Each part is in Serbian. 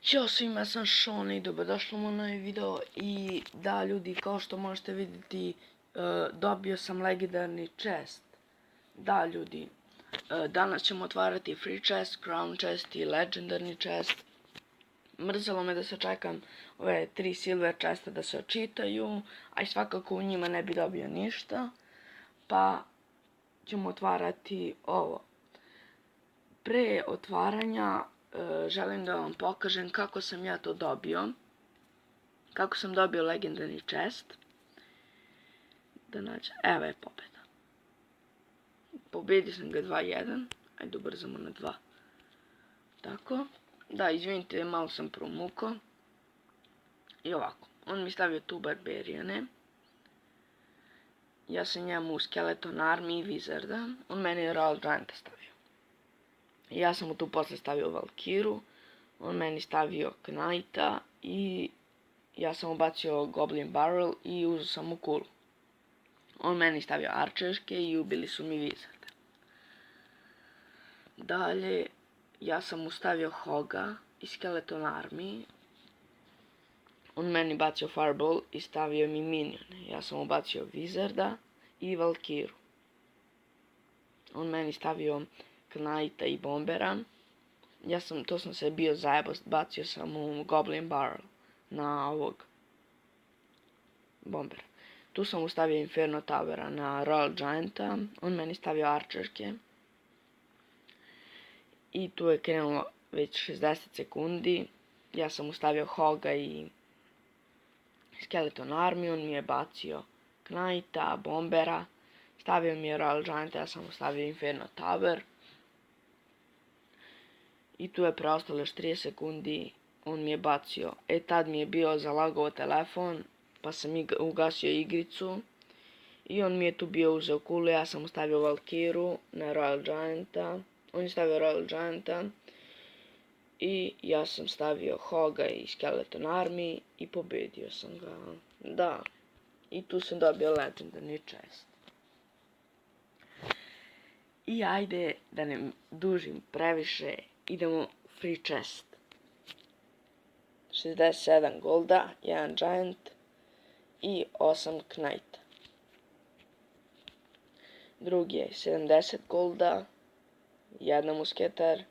Ćao svima, ja sam Sean i dobrodošli u novi video. I da ljudi, kao što možete vidjeti, dobio sam legendarni chest. Da ljudi, danas ćemo otvarati free chest, crown chest i legendarni chest. Mrzelo me da se čekam ove 3 silver chesta da se očitaju, a i svakako u njima ne bi dobio ništa. Pa ćemo otvarati ovo. Pre otvaranja želim da vam pokažem kako sam ja to dobio. Kako sam dobio legendarni chest. Da nađem, evo je pobjeda. Pobedio sam ga 2-1. Ajde ubrzamo na 2. Tako. Da, izvinite, malo sam promukao. I ovako. On mi stavio tu barberijane. Ja sam njemu Skeleton Army i Wizarda. On meni je Royal Gianta stavio. Ja sam mu tu posle stavio Valkiru, on meni stavio Knighta i ja sam ubacio Goblin Barrel i uzeo sam mu kulu. On meni stavio Arčerske i ubili su mi Wizarda. Dalje, ja sam mu stavio Hoga i Skeleton Army. On meni bacio Fireball i stavio mi minione. Ja sam ubacio Wizarda i Valkiru. On meni stavio Knighta i Bombera. To sam se bio zajebao, bacio sam u Goblin Barrel na ovog Bombera. Tu sam mu stavio Inferno Towera na Royal Gianta, on meni stavio Arčerke. I tu je krenulo već 60 sekundi, ja sam mu stavio Hoga i Skeleton Army, on mi je bacio Knighta, Bombera, stavio mi je Royal Gianta, ja sam mu stavio Inferno Tower. I tu je preostalo još 30 sekundi, on mi je bacio, tad mi je bio zalagao telefon, pa sam ugasio igricu. I on mi je tu bio uzeo kulu, ja sam mu stavio Valkiru na Royal Gianta, on je stavio Royal Gianta. I ja sam stavio Hoga i Skeleton Army i pobedio sam ga, da. I tu sam dobio legendarni chest. I ajde, da ne dužim previše, idemo free chest. 67 golda, 1 giant i 8 knighta. Drugi je 70 golda, 1 musketar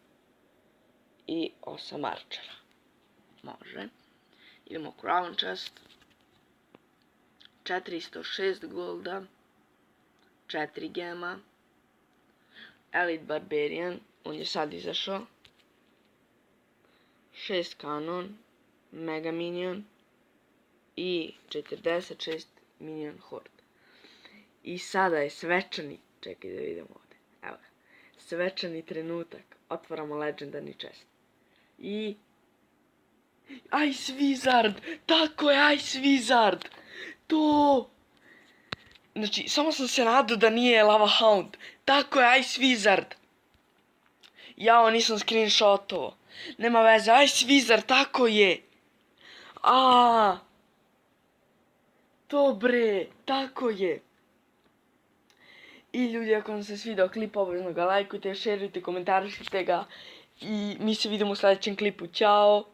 i 8 arčera. Može. Idemo crown chest. 406 golda, 4 gema, Elite Barbarian, on je sad izašao, 6 kanon, Mega Minion i 46 Minion Horde. I sada je svečani, čekaj da vidimo ovdje, evo ga, svečani trenutak, otvaramo legendarni chest. I Ice Wizard, tako je Ice Wizard, to! Znači, samo sam se nadao da nije Lava Hound. Tako je, Ice Wizard. Jao, nisam screenshotovo. Nema veze, Ice Wizard, tako je. To bre, tako je. I ljudi, ako vam se svidao klip, obavezno ga lajkujte, šerujte, komentarišite ga. I mi se vidimo u sljedećem klipu. Ćao.